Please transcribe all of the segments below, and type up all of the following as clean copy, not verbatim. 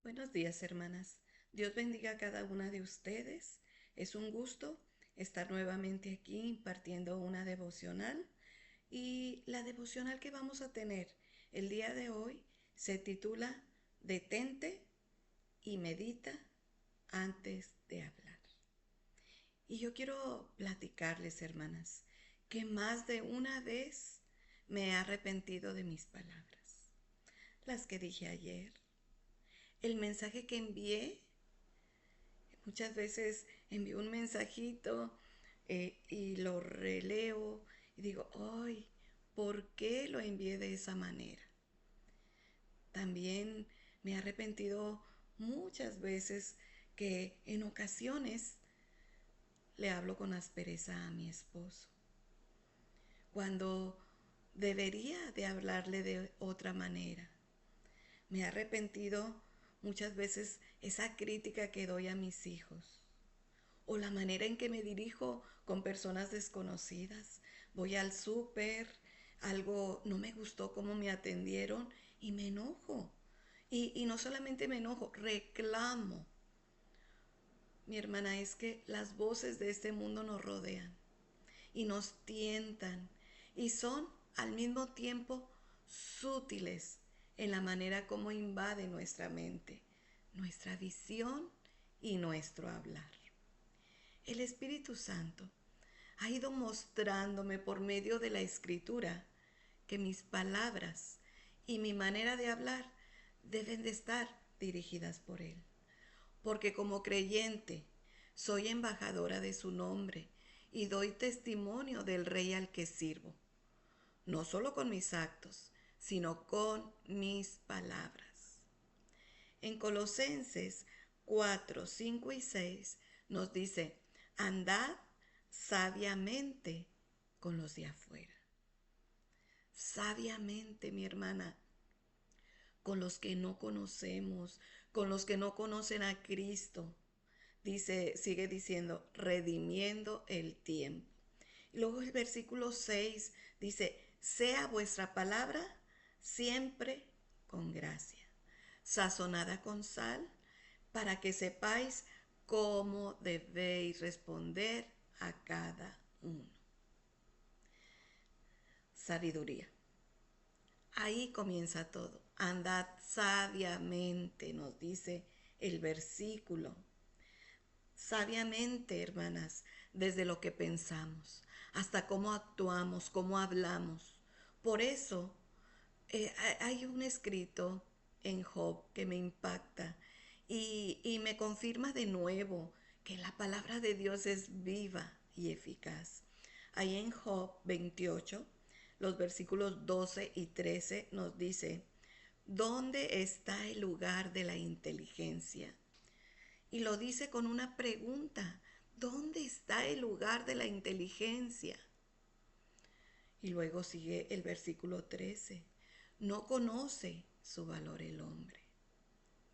Buenos días, hermanas. Dios bendiga a cada una de ustedes. Es un gusto estar nuevamente aquí impartiendo una devocional. Y la devocional que vamos a tener el día de hoy se titula Detente y medita antes de hablar. Y yo quiero platicarles, hermanas, que más de una vez me he arrepentido de mis palabras. Las que dije ayer, el mensaje que envié. Muchas veces envío un mensajito y lo releo y digo, ay, ¿por qué lo envié de esa manera? También me he arrepentido muchas veces que en ocasiones le hablo con aspereza a mi esposo, cuando debería de hablarle de otra manera. Me he arrepentido muchas veces esa crítica que doy a mis hijos o la manera en que me dirijo con personas desconocidas. Voy al súper, algo no me gustó cómo me atendieron y me enojo. Y no solamente me enojo, reclamo. Mi hermana, es que las voces de este mundo nos rodean y nos tientan y son al mismo tiempo sutiles en la manera como invaden nuestra mente, nuestra visión y nuestro hablar. El Espíritu Santo ha ido mostrándome por medio de la escritura que mis palabras y mi manera de hablar deben de estar dirigidas por Él. Porque como creyente soy embajadora de su nombre y doy testimonio del Rey al que sirvo, no solo con mis actos, sino con mis palabras. En Colosenses 4, 5 y 6 nos dice, andad sabiamente con los de afuera. Sabiamente, mi hermana, con los que no conocemos, con los que no conocen a Cristo. Dice, sigue diciendo, redimiendo el tiempo. Y luego el versículo 6 dice, sea vuestra palabra siempre con gracia, sazonada con sal, para que sepáis cómo debéis responder a cada uno. Sabiduría. Ahí comienza todo. Andad sabiamente, nos dice el versículo. Sabiamente, hermanas, desde lo que pensamos, hasta cómo actuamos, cómo hablamos. Por eso hay un escrito en Job que me impacta y me confirma de nuevo que la palabra de Dios es viva y eficaz. Ahí en Job 28, los versículos 12 y 13 nos dice, ¿dónde está el lugar de la inteligencia? Y lo dice con una pregunta, ¿dónde está el lugar de la inteligencia? Y luego sigue el versículo 13, no conoce su valor el hombre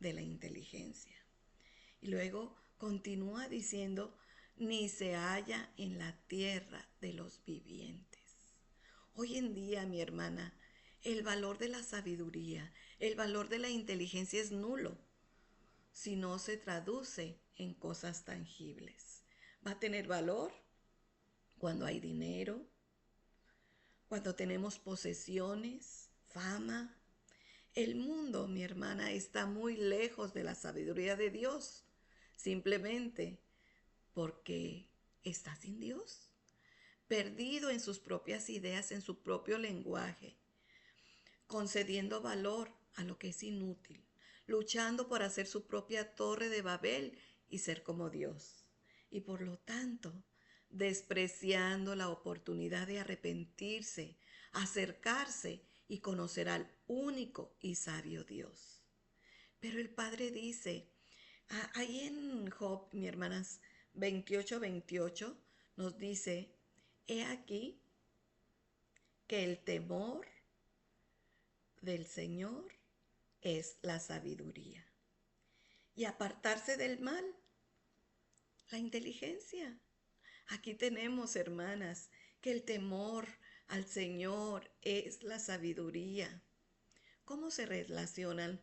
de la inteligencia. Y luego continúa diciendo, ni se halla en la tierra de los vivientes. Hoy en día, mi hermana, el valor de la sabiduría, el valor de la inteligencia es nulo si no se traduce en cosas tangibles. Va a tener valor cuando hay dinero, cuando tenemos posesiones, fama. El mundo, mi hermana, está muy lejos de la sabiduría de Dios, simplemente porque está sin Dios, perdido en sus propias ideas, en su propio lenguaje, concediendo valor a lo que es inútil, luchando por hacer su propia torre de Babel y ser como Dios. Y por lo tanto, despreciando la oportunidad de arrepentirse, acercarse y conocer al único y sabio Dios. Pero el Padre dice, ahí en Job, mi hermanas, 28 nos dice, he aquí que el temor del Señor es la sabiduría. Y apartarse del mal, la inteligencia. Aquí tenemos, hermanas, que el temor al Señor es la sabiduría. ¿Cómo se relacionan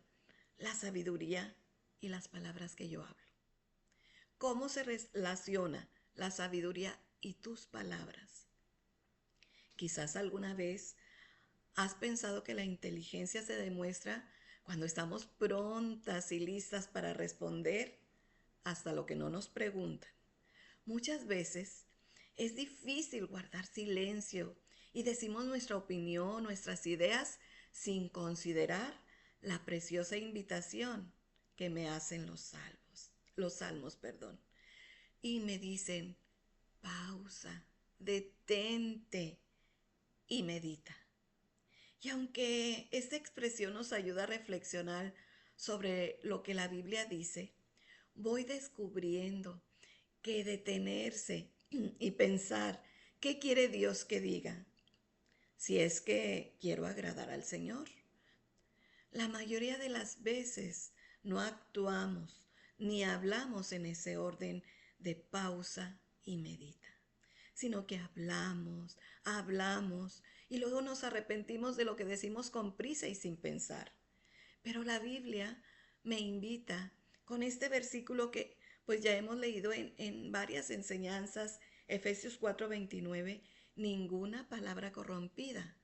la sabiduría y las palabras que yo hablo. ¿Cómo se relaciona la sabiduría y tus palabras? Quizás alguna vez has pensado que la inteligencia se demuestra cuando estamos prontas y listas para responder hasta lo que no nos preguntan. Muchas veces es difícil guardar silencio y decimos nuestra opinión, nuestras ideas, sin considerar la preciosa invitación que me hacen los salmos, perdón. Y me dicen, pausa, detente y medita. Y aunque esta expresión nos ayuda a reflexionar sobre lo que la Biblia dice, voy descubriendo que detenerse y pensar qué quiere Dios que diga, si es que quiero agradar al Señor. La mayoría de las veces no actuamos ni hablamos en ese orden de pausa y medita, sino que hablamos y luego nos arrepentimos de lo que decimos con prisa y sin pensar. Pero la Biblia me invita con este versículo que pues ya hemos leído en varias enseñanzas, Efesios 4:29, ninguna palabra corrompida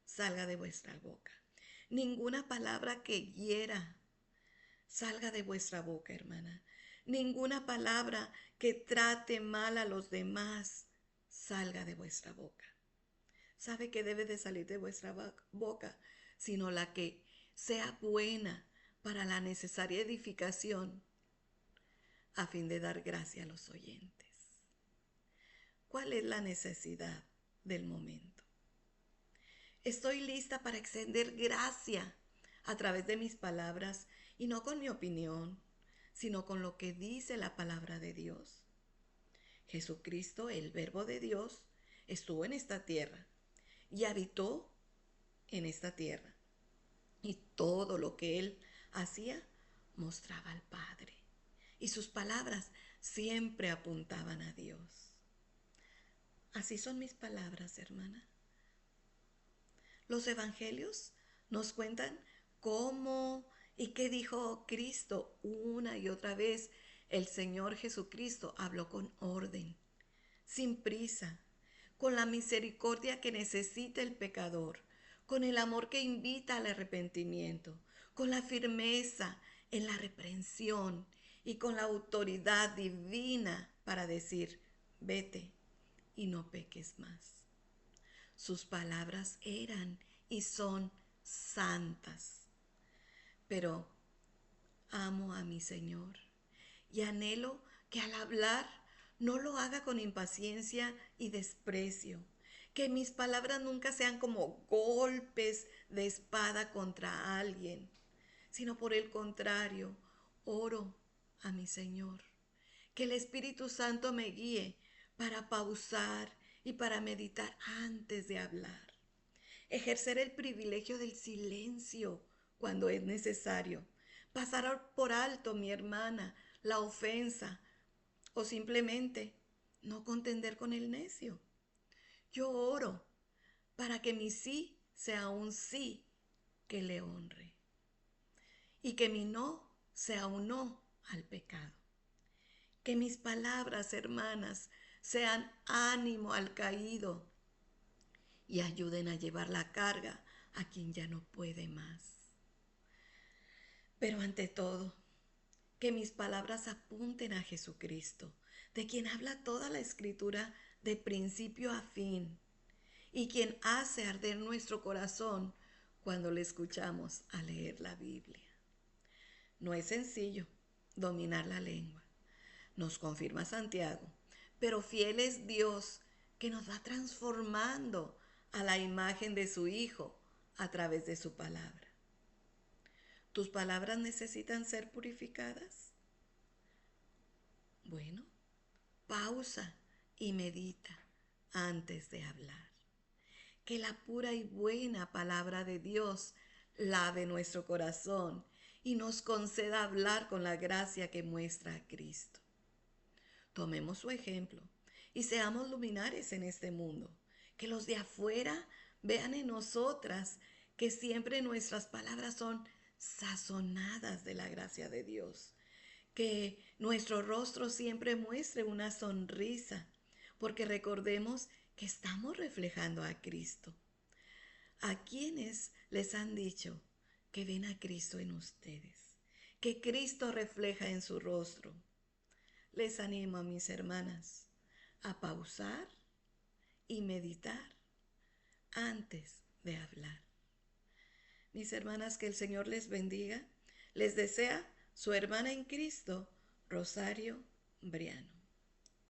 salga de vuestra boca. Ninguna palabra que hiera salga de vuestra boca, hermana. Ninguna palabra que trate mal a los demás salga de vuestra boca. ¿Sabe que debe de salir de vuestra boca? Sino la que sea buena para la necesaria edificación a fin de dar gracia a los oyentes. ¿Cuál es la necesidad del momento? Estoy lista para extender gracia a través de mis palabras y no con mi opinión, sino con lo que dice la palabra de Dios. Jesucristo, el Verbo de Dios, estuvo en esta tierra y habitó en esta tierra. Y todo lo que él hacía mostraba al Padre. Y sus palabras siempre apuntaban a Dios. Así son mis palabras, hermana. Los evangelios nos cuentan cómo y qué dijo Cristo una y otra vez. El Señor Jesucristo habló con orden, sin prisa, con la misericordia que necesita el pecador, con el amor que invita al arrepentimiento, con la firmeza en la reprensión y con la autoridad divina para decir, vete y no peques más. Sus palabras eran y son santas. Pero amo a mi Señor y anhelo que al hablar no lo haga con impaciencia y desprecio. Que mis palabras nunca sean como golpes de espada contra alguien, sino por el contrario, oro a mi Señor. Que el Espíritu Santo me guíe para pausar y para meditar antes de hablar. Ejercer el privilegio del silencio cuando es necesario. Pasar por alto, mi hermana, la ofensa o simplemente no contender con el necio. Yo oro para que mi sí sea un sí que le honre y que mi no sea un no al pecado. Que mis palabras, hermanas, sean ánimo al caído y ayuden a llevar la carga a quien ya no puede más. Pero ante todo, que mis palabras apunten a Jesucristo, de quien habla toda la escritura de principio a fin, y quien hace arder nuestro corazón cuando le escuchamos a leer la Biblia. No es sencillo dominar la lengua, nos confirma Santiago, pero fiel es Dios que nos va transformando a la imagen de su Hijo a través de su palabra. ¿Tus palabras necesitan ser purificadas? Bueno, pausa y medita antes de hablar. Que la pura y buena palabra de Dios lave nuestro corazón y nos conceda hablar con la gracia que muestra a Cristo. Tomemos su ejemplo y seamos luminares en este mundo. Que los de afuera vean en nosotras que siempre nuestras palabras son sazonadas de la gracia de Dios. que nuestro rostro siempre muestre una sonrisa, porque recordemos que estamos reflejando a Cristo. ¿A quienes les han dicho que ven a Cristo en ustedes? Que Cristo refleja en su rostro. Les animo a mis hermanas a pausar y meditar antes de hablar. Mis hermanas, que el Señor les bendiga. Les desea su hermana en Cristo, Rosario Briano.